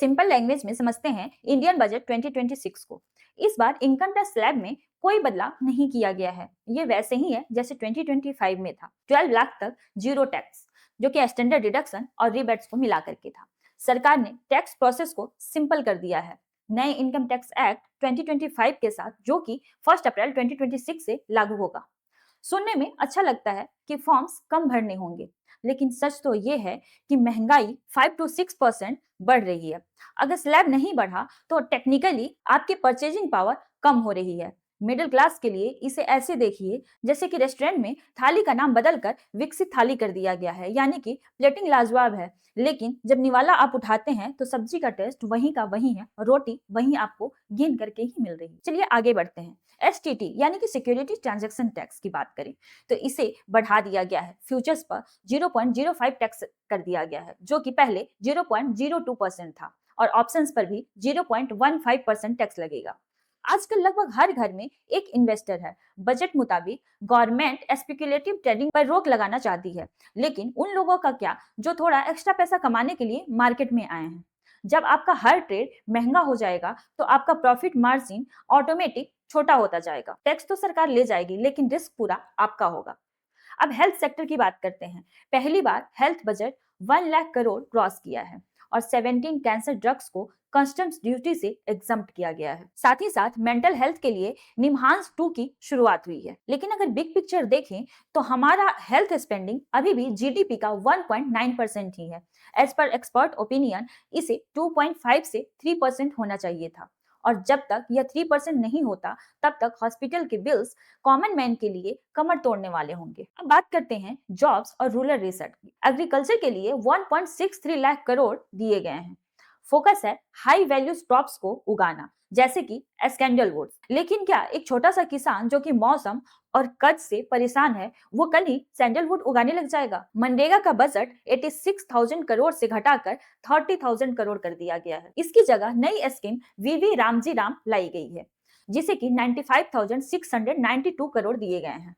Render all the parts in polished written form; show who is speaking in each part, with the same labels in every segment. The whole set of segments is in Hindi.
Speaker 1: सिंपल लैंग्वेज में समझते हैं इंडियन बजट 2026 को। इस बार इनकम टैक्स स्लैब में कोई बदलाव नहीं किया गया है। ये वैसे ही है जैसे 2025 में था। 12 लाख तक जीरो टैक्स, जो कि स्टैंडर्ड डिडक्शन और रिबेट्स को मिला करके था। सरकार ने टैक्स प्रोसेस को सिंपल कर दिया है नए इनकम टैक्स एक्ट 2025 के साथ, जो कि 1 अप्रैल 2026 से लागू होगा। सुनने में अच्छा लगता है कि फॉर्म्स कम भरने होंगे, लेकिन सच तो ये है कि महंगाई 5 to 6% बढ़ रही है। अगर स्लैब नहीं बढ़ा तो टेक्निकली आपकी परचेजिंग पावर कम हो रही है। मिडिल क्लास के लिए इसे ऐसे देखिए जैसे कि रेस्टोरेंट में थाली का नाम बदलकर विकसित थाली कर दिया गया है, यानी कि प्लेटिंग लाजवाब है, लेकिन जब निवाला आप उठाते हैं तो सब्जी का टेस्ट वहीं का वहीं है, रोटी वहीं आपको गिन करके ही मिल रही है। चलिए आगे बढ़ते हैं। एसटीटी यानी कि सिक्योरिटी ट्रांजैक्शन टैक्स की बात करें तो इसे बढ़ा दिया गया है। फ्यूचर्स पर 0.05 टैक्स कर दिया गया है, जो कि पहले 0.02% था, और ऑप्शंस पर भी 0.15% टैक्स लगेगा। आजकल लगभग हर घर में एक इन्वेस्टर है। बजट मुताबिक गवर्नमेंट स्पेक्युलेटिव ट्रेडिंग पर रोक लगाना चाहती है, लेकिन उन लोगों का क्या जो थोड़ा एक्स्ट्रा पैसा कमाने के लिए मार्केट में आए हैं। जब आपका हर ट्रेड महंगा हो जाएगा तो आपका प्रॉफिट मार्जिन ऑटोमेटिक छोटा होता जाएगा। टैक्स तो सरकार ले जाएगी, लेकिन रिस्क पूरा आपका होगा। अब हेल्थ सेक्टर की बात करते हैं। पहली बार health budget 1 lakh crore cross किया है और 17 कैंसर ड्रग्स को कस्टम्स ड्यूटी से एग्जम्प्ट किया गया है। साथ ही साथ मेंटल हेल्थ के लिए निम्हांस 2 की शुरुआत हुई है। लेकिन अगर बिग पिक्चर देखें तो हमारा हेल्थ स्पेंडिंग अभी भी जीडीपी का 1.9% ही है। एज पर एक्सपर्ट ओपिनियन इसे 2.5 से 3% होना चाहिए था, और जब तक यह 3% नहीं होता तब तक हॉस्पिटल के बिल्स कॉमन मैन के लिए कमर तोड़ने वाले होंगे। अब बात करते हैं जॉब्स और रूरल रिसर्च की। एग्रीकल्चर के लिए 1.63 लाख करोड़ दिए गए हैं। फोकस है हाई वैल्यू क्रॉप्स को उगाना, जैसे कि सैंडलवुड। लेकिन क्या एक छोटा सा किसान जो कि मौसम और कर्ज से परेशान है, वो कल ही सैंडलवुड उगाने लग जाएगा? मनरेगा का बजट 86,000 करोड़ से घटाकर 30,000 करोड़ कर दिया गया है। इसकी जगह नई स्कीम वीवी रामजी राम लाई गई है, जिसे कि 95,692 करोड़ दिए गए हैं।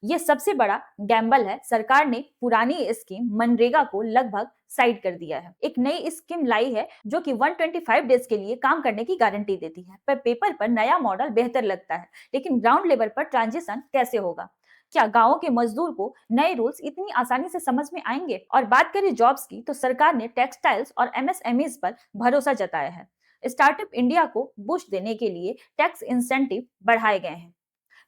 Speaker 1: ये सबसे बड़ा गैम्बल है। सरकार ने पुरानी स्कीम मनरेगा को लगभग साइड कर दिया है। एक नई स्कीम लाई है जो कि 125 डेज के लिए काम करने की गारंटी देती है। पर पेपर पर नया मॉडल बेहतर लगता है, लेकिन ग्राउंड लेवल पर ट्रांजिशन कैसे होगा? क्या गांवों के मजदूर को नए रूल्स इतनी आसानी से समझ में आएंगे? और बात करें जॉब्स की तो सरकार ने टेक्सटाइल्स और एमएसएमईज पर भरोसा जताया है। स्टार्टअप इंडिया को बूस्ट देने के लिए टैक्स इंसेंटिव बढ़ाए गए हैं,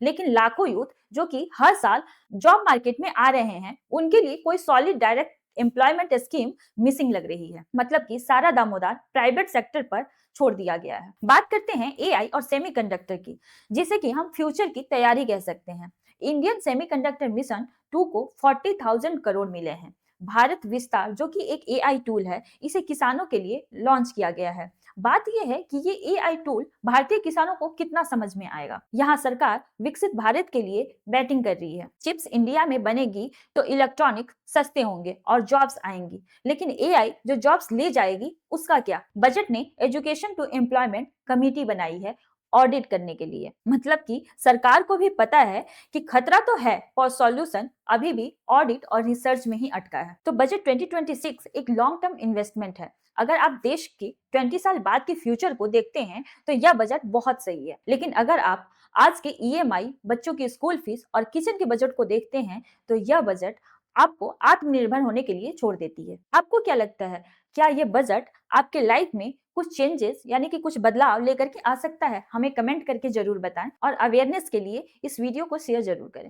Speaker 1: लेकिन लाखों यूथ जो कि हर साल जॉब मार्केट में आ रहे हैं, उनके लिए कोई solid direct employment scheme missing लग रही है। मतलब कि सारा दामोदार प्राइवेट सेक्टर पर छोड़ दिया गया है। बात करते हैं एआई और सेमीकंडक्टर की, जिसे कि हम फ्यूचर की तैयारी कह सकते हैं। इंडियन सेमीकंडक्टर मिशन 2 को 40,000 करोड़ मिले हैं। भारत विस्तार जो कि एक एआई टूल है, इसे किसानों के लिए लॉन्च किया गया है। बात यह है कि ये एआई टूल भारतीय किसानों को कितना समझ में आएगा। यहाँ सरकार विकसित भारत के लिए बैटिंग कर रही है। चिप्स इंडिया में बनेगी तो इलेक्ट्रॉनिक सस्ते होंगे और जॉब्स आएंगी, लेकिन एआई जो जॉब्स ले जाएगी उसका क्या? बजट ने एजुकेशन टू एम्प्लॉयमेंट कमेटी बनाई है ऑडिट करने के लिए। मतलब कि सरकार को भी पता है कि खतरा तो है, और सॉल्यूशन अभी भी ऑडिट और रिसर्च में ही अटका है। तो बजट 2026 एक लॉन्ग टर्म इन्वेस्टमेंट है। अगर आप देश की 20 साल बाद के फ्यूचर को देखते हैं तो यह बजट बहुत सही है। लेकिन अगर आप आज के ईएमआई, बच्चों की स्कूल फीस और किचन के बजट को देखते हैं तो यह बजट आपको आत्मनिर्भर होने के लिए छोड़ देती है। आपको क्या लगता है, क्या यह बजट आपके लाइफ में कुछ चेंजेस यानी कि कुछ बदलाव लेकर के आ सकता है? हमें कमेंट करके जरूर बताएं, और अवेयरनेस के लिए इस वीडियो को शेयर जरूर करें।